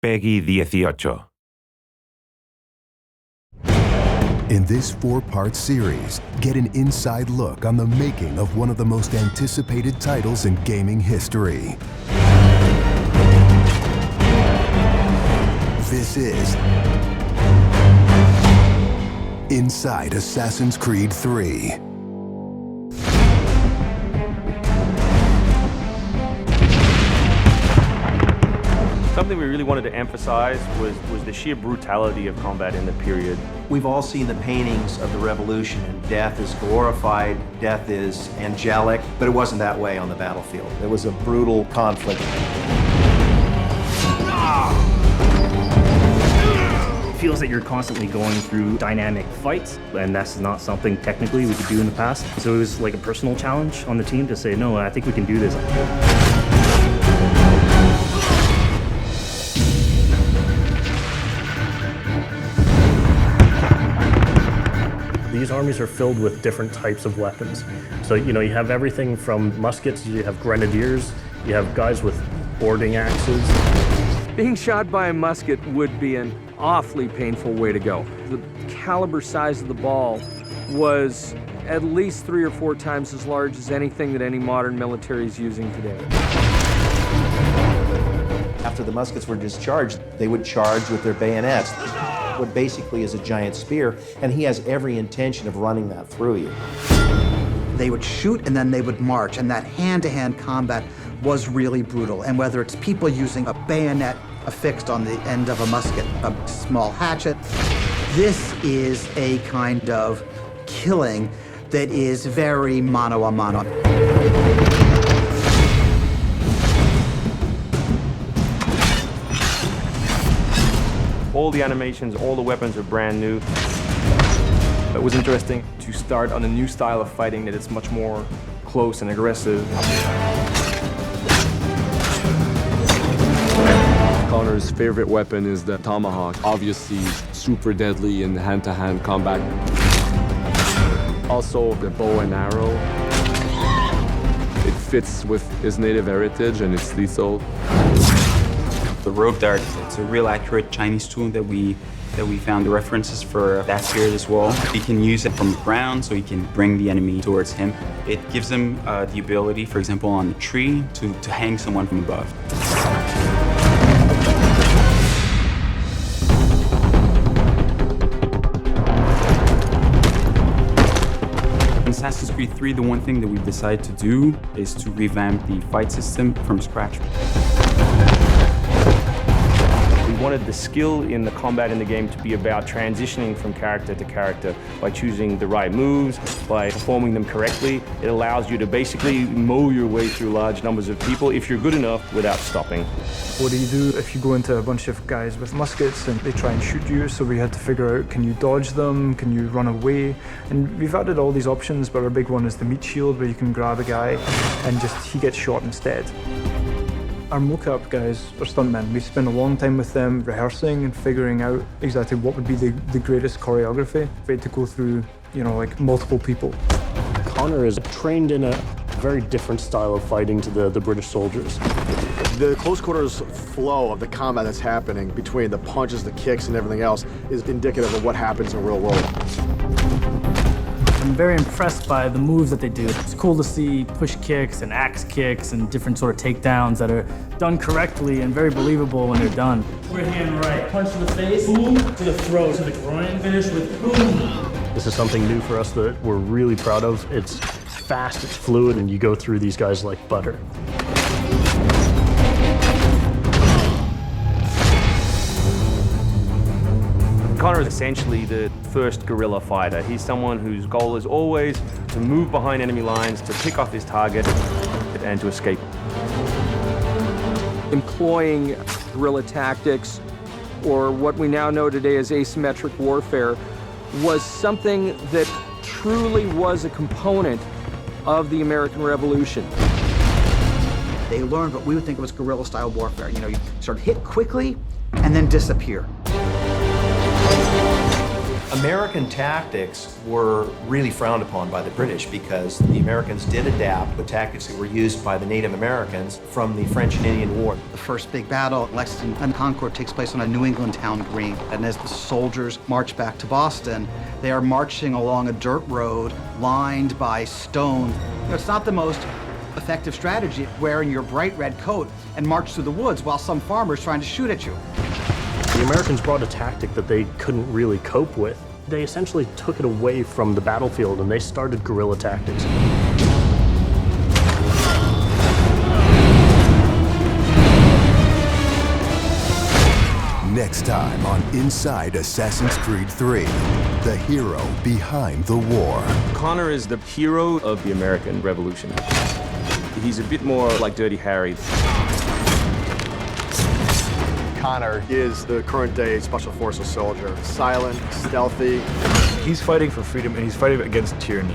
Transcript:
Peggy 18. In this 4-part series, get an inside look on the making of one of the most anticipated titles in gaming history. This is Inside Assassin's Creed 3. Something we really wanted to emphasize was the sheer brutality of combat in the period. We've all seen the paintings of the Revolution, and death is glorified, death is angelic, but it wasn't that way on the battlefield. It was a brutal conflict. It feels that you're constantly going through dynamic fights, and that's not something technically we could do in the past. So it was like a personal challenge on the team to say, no, I think we can do this. These armies are filled with different types of weapons. So, you have everything from muskets, you have grenadiers, you have guys with boarding axes. Being shot by a musket would be an awfully painful way to go. The caliber size of the ball was at least 3 or 4 times as large as anything that any modern military is using today. After the muskets were discharged, they would charge with their bayonets. What basically is a giant spear, and he has every intention of running that through you. They would shoot and then they would march, and that hand-to-hand combat was really brutal. And whether it's people using a bayonet affixed on the end of a musket, a small hatchet, this is a kind of killing that is very mano a mano. All the animations, all the weapons are brand new. It was interesting to start on a new style of fighting that is much more close and aggressive. Connor's favorite weapon is the tomahawk, obviously super deadly in hand-to-hand combat. Also the bow and arrow. It fits with his native heritage and it's lethal. The rope dart, it's a real accurate Chinese tool that we found the references for that period as well. He can use it from the ground, so he can bring the enemy towards him. It gives him the ability, for example, on a tree, to hang someone from above. In Assassin's Creed 3, the one thing that we've decided to do is to revamp the fight system from scratch. We wanted the skill in the combat in the game to be about transitioning from character to character by choosing the right moves, by performing them correctly. It allows you to basically mow your way through large numbers of people if you're good enough without stopping. What do you do if you go into a bunch of guys with muskets and they try and shoot you? So we had to figure out, can you dodge them? Can you run away? And we've added all these options, but our big one is the meat shield, where you can grab a guy and he gets shot instead. Our mocap guys are stuntmen. We spend a long time with them rehearsing and figuring out exactly what would be the greatest choreography. We had to go through, like multiple people. Connor is trained in a very different style of fighting to the British soldiers. The close quarters flow of the combat that's happening between the punches, the kicks, and everything else is indicative of what happens in the real world. I'm very impressed by the moves that they do. It's cool to see push kicks and axe kicks and different sort of takedowns that are done correctly and very believable when they're done. Right hand right, punch to the face, boom, to the throat, to the groin, finish with boom. This is something new for us that we're really proud of. It's fast, it's fluid, and you go through these guys like butter. Connor is essentially the first guerrilla fighter. He's someone whose goal is always to move behind enemy lines, to pick off his target, and to escape. Employing guerrilla tactics, or what we now know today as asymmetric warfare, was something that truly was a component of the American Revolution. They learned what we would think was guerrilla-style warfare. You sort of hit quickly and then disappear. American tactics were really frowned upon by the British because the Americans did adapt the tactics that were used by the Native Americans from the French and Indian War. The first big battle, Lexington and Concord, takes place on a New England town green. And as the soldiers march back to Boston, they are marching along a dirt road lined by stone. It's not the most effective strategy, wearing your bright red coat and march through the woods while some farmer's trying to shoot at you. The Americans brought a tactic that they couldn't really cope with. They essentially took it away from the battlefield and they started guerrilla tactics. Next time on Inside Assassin's Creed 3, the hero behind the war. Connor is the hero of the American Revolution. He's a bit more like Dirty Harry. Connor is the current day Special Forces soldier. Silent, stealthy. He's fighting for freedom and he's fighting against tyranny.